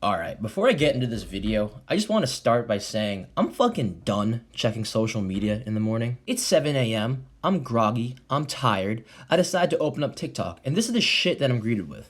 Alright, before I get into this video, I just want to start by saying I'm fucking done checking social media in the morning. It's 7 a.m., I'm groggy, I'm tired, I decide to open up TikTok, and this is the shit that I'm greeted with.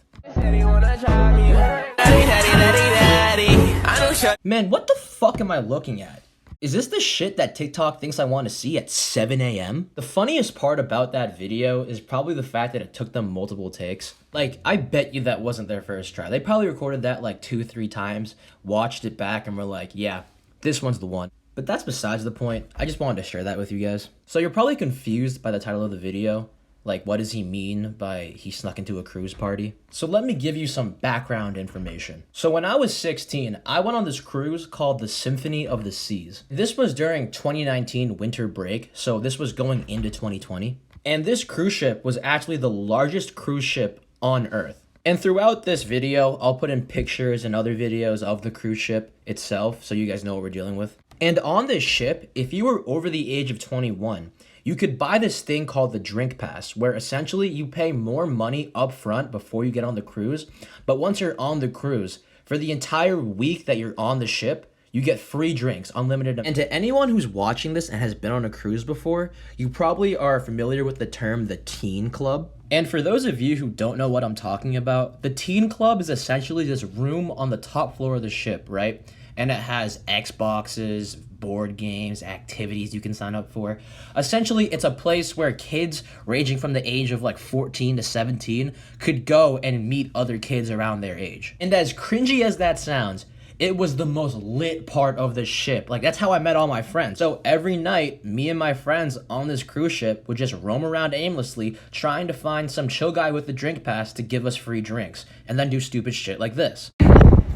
Man, what the fuck am I looking at? Is this the shit that TikTok thinks I want to see at 7 a.m.? The funniest part about that video is probably the fact that it took them multiple takes. Like, I bet you that wasn't their first try. They probably recorded that like 2-3 times, watched it back, and were like, yeah, this one's the one. But that's besides the point. I just wanted to share that with you guys. So you're probably confused by the title of the video. Like, what does he mean by he snuck into a cruise party? So let me give you some background information. So when I was 16, I went on this cruise called the Symphony of the Seas. This was during 2019 winter break, so this was going into 2020. And this cruise ship was actually the largest cruise ship on Earth. And throughout this video, I'll put in pictures and other videos of the cruise ship itself so you guys know what we're dealing with. And on this ship, if you were over the age of 21, you could buy this thing called the drink pass, where essentially you pay more money up front before you get on the cruise. But once you're on the cruise, for the entire week that you're on the ship, you get free drinks, unlimited. And to anyone who's watching this and has been on a cruise before, you probably are familiar with the term the teen club. And for those of you who don't know what I'm talking about, the teen club is essentially this room on the top floor of the ship, right? And it has Xboxes, board games, activities you can sign up for. Essentially, it's a place where kids ranging from the age of like 14 to 17 could go and meet other kids around their age. And as cringy as that sounds, it was the most lit part of the ship. Like, that's how I met all my friends. So every night, me and my friends on this cruise ship would just roam around aimlessly trying to find some chill guy with the drink pass to give us free drinks, and then do stupid shit like this.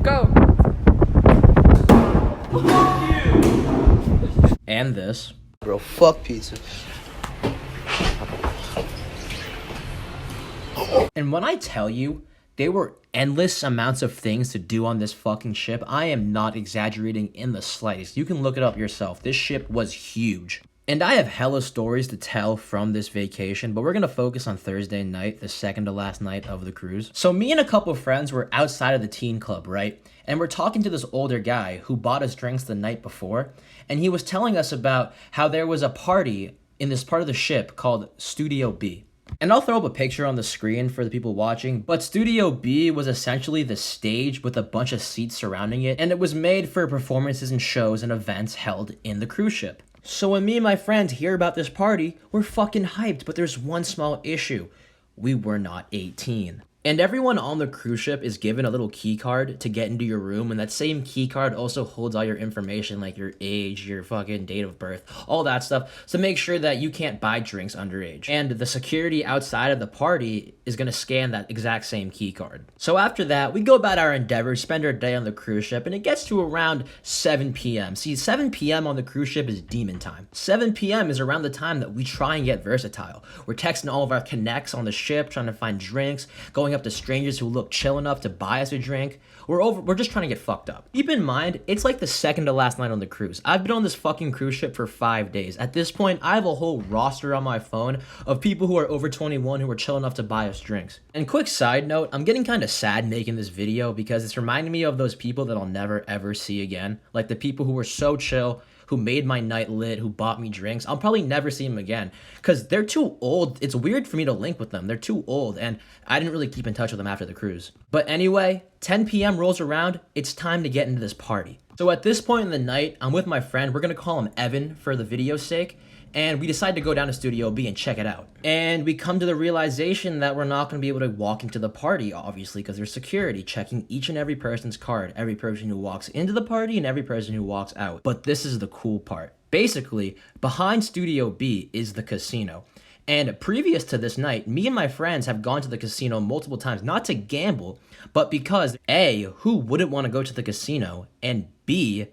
Go! And this. Bro, fuck pizza. And when I tell you, there were endless amounts of things to do on this fucking ship, I am not exaggerating in the slightest. You can look it up yourself. This ship was huge. And I have hella stories to tell from this vacation, but we're going to focus on Thursday night, the second to last night of the cruise. So me and a couple of friends were outside of the teen club, right? And we're talking to this older guy who bought us drinks the night before, and he was telling us about how there was a party in this part of the ship called Studio B. And I'll throw up a picture on the screen for the people watching, but Studio B was essentially the stage with a bunch of seats surrounding it, and it was made for performances and shows and events held in the cruise ship. So when me and my friends hear about this party, we're fucking hyped, but there's one small issue. We were not 18. And everyone on the cruise ship is given a little key card to get into your room, and that same key card also holds all your information, like your age, your fucking date of birth, all that stuff, to make sure that you can't buy drinks underage. And the security outside of the party is gonna scan that exact same key card. So after that, we go about our endeavors, spend our day on the cruise ship, and it gets to around 7 p.m. See, 7 p.m. on the cruise ship is demon time. 7 p.m. is around the time that we try and get versatile. We're texting all of our connects on the ship, trying to find drinks, going up to strangers who look chill enough to buy us a drink. We're just trying to get fucked up. Keep in mind, it's like the second to last night on the cruise. I've been on this fucking cruise ship for 5 days. At this point, I have a whole roster on my phone of people who are over 21 who are chill enough to buy us drinks. And quick side note, I'm getting kind of sad making this video because it's reminding me of those people that I'll never ever see again. Like the people who were so chill, who made my night lit, who bought me drinks. I'll probably never see them again because they're too old. It's weird for me to link with them. They're too old, and I didn't really keep in touch with them after the cruise. But anyway, 10 p.m. rolls around. It's time to get into this party. So at this point in the night, I'm with my friend. We're going to call him Evan for the video's sake. And we decide to go down to Studio B and check it out. And we come to the realization that we're not going to be able to walk into the party, obviously, because there's security checking each and every person's card, every person who walks into the party and every person who walks out. But this is the cool part. Basically, behind Studio B is the casino. And previous to this night, me and my friends have gone to the casino multiple times, not to gamble, but because A, who wouldn't want to go to the casino, and B,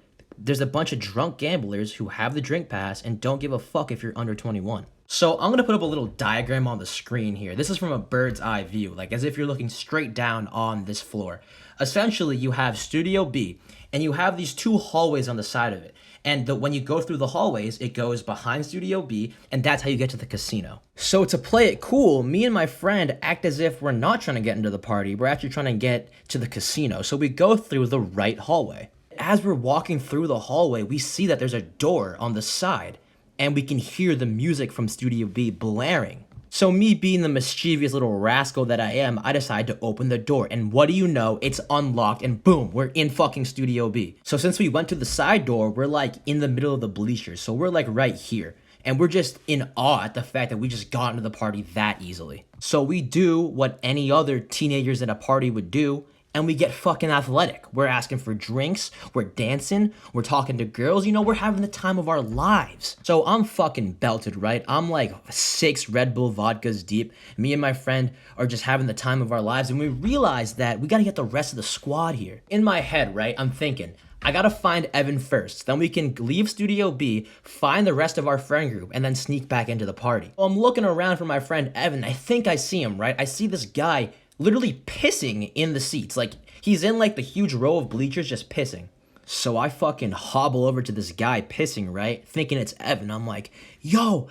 there's a bunch of drunk gamblers who have the drink pass and don't give a fuck if you're under 21. So I'm gonna put up a little diagram on the screen here. This is from a bird's eye view, like as if you're looking straight down on this floor. Essentially, you have Studio B, and you have these two hallways on the side of it. And when you go through the hallways, it goes behind Studio B, and that's how you get to the casino. So to play it cool, me and my friend act as if we're not trying to get into the party, we're actually trying to get to the casino. So we go through the right hallway. As we're walking through the hallway, we see that there's a door on the side, and we can hear the music from Studio B blaring. So me being the mischievous little rascal that I am, I decide to open the door, and what do you know, it's unlocked, and boom, we're in fucking Studio B. So since we went to the side door, we're like in the middle of the bleachers, so we're like right here. And we're just in awe at the fact that we just got into the party that easily. So we do what any other teenagers at a party would do, and we get fucking athletic. We're asking for drinks, we're dancing, we're talking to girls, you know, we're having the time of our lives. So I'm fucking belted, right? I'm like 6 Red Bull vodkas deep. Me and my friend are just having the time of our lives, and we realize that we gotta get the rest of the squad here. In my head, right, I'm thinking, I gotta find Evan first, then we can leave Studio B, find the rest of our friend group, and then sneak back into the party. So I'm looking around for my friend Evan, I think I see him, right? I see this guy literally pissing in the seats. Like, he's in like the huge row of bleachers just pissing. So I fucking hobble over to this guy pissing, right? Thinking it's Evan. I'm like, yo,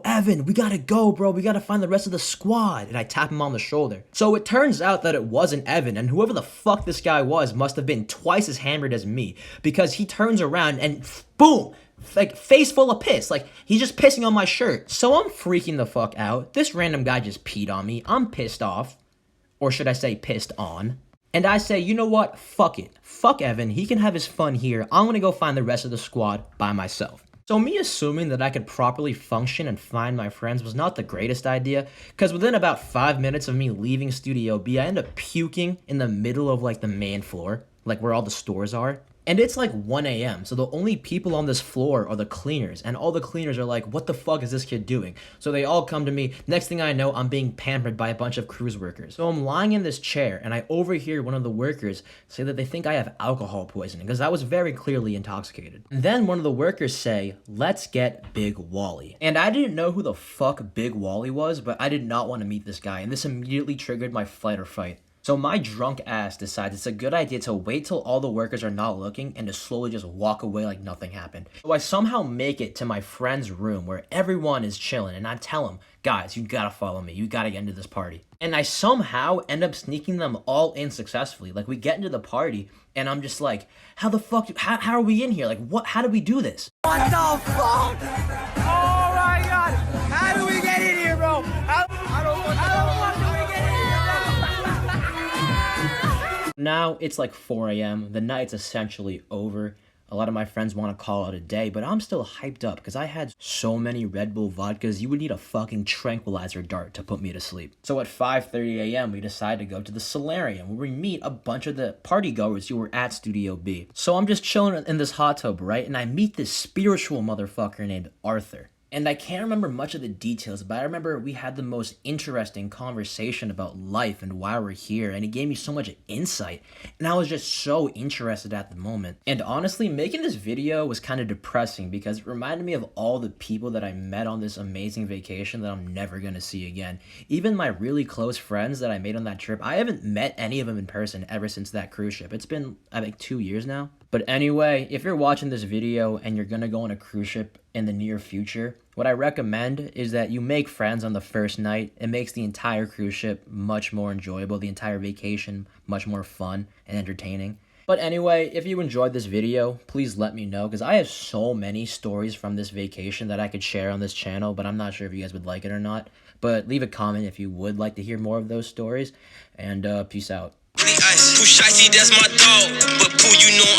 Evan, we gotta go, bro. We gotta find the rest of the squad. And I tap him on the shoulder. So it turns out that it wasn't Evan, and whoever the fuck this guy was must have been twice as hammered as me, because he turns around and boom, like face full of piss. Like, he's just pissing on my shirt. So I'm freaking the fuck out. This random guy just peed on me. I'm pissed off. Or should I say pissed on? And I say, you know what? Fuck it. Fuck Evan. He can have his fun here. I'm gonna go find the rest of the squad by myself. So me assuming that I could properly function and find my friends was not the greatest idea, because within about 5 minutes of me leaving Studio B, I end up puking in the middle of like the main floor, like where all the stores are. And it's like 1 a.m., so the only people on this floor are the cleaners, and all the cleaners are like, what the fuck is this kid doing? So they all come to me. Next thing I know, I'm being pampered by a bunch of cruise workers. So I'm lying in this chair, and I overhear one of the workers say that they think I have alcohol poisoning, because I was very clearly intoxicated. And then one of the workers say, let's get Big Wally. And I didn't know who the fuck Big Wally was, but I did not want to meet this guy, and this immediately triggered my flight or fight. So my drunk ass decides it's a good idea to wait till all the workers are not looking and to slowly just walk away like nothing happened. So I somehow make it to my friend's room where everyone is chilling, and I tell them, guys, you gotta follow me. You gotta get into this party. And I somehow end up sneaking them all in successfully. Like, we get into the party, and I'm just like, how the fuck, how are we in here? Like, what, how do we do this? What the fuck? Oh my god! How do we get in here, bro? How do we get in here, Now it's like 4 a.m. The night's essentially over. A lot of my friends want to call it a day, but I'm still hyped up because I had so many Red Bull vodkas, you would need a fucking tranquilizer dart to put me to sleep. So at 5:30 a.m., we decide to go to the solarium where we meet a bunch of the party goers who were at Studio B. So I'm just chilling in this hot tub, right? And I meet this spiritual motherfucker named Arthur. And I can't remember much of the details, but I remember we had the most interesting conversation about life and why we're here, and he gave me so much insight, and I was just so interested at the moment. And honestly, making this video was kind of depressing because it reminded me of all the people that I met on this amazing vacation that I'm never gonna see again. Even my really close friends that I made on that trip, I haven't met any of them in person ever since that cruise ship. It's been, I think, 2 years now. But anyway, if you're watching this video and you're gonna go on a cruise ship in the near future, what I recommend is that you make friends on the first night. It makes the entire cruise ship much more enjoyable, the entire vacation much more fun and entertaining. But anyway, if you enjoyed this video, please let me know, because I have so many stories from this vacation that I could share on this channel, but I'm not sure if you guys would like it or not. But leave a comment if you would like to hear more of those stories, and peace out. Pooh Shicey, that's my dog, but Pooh, you know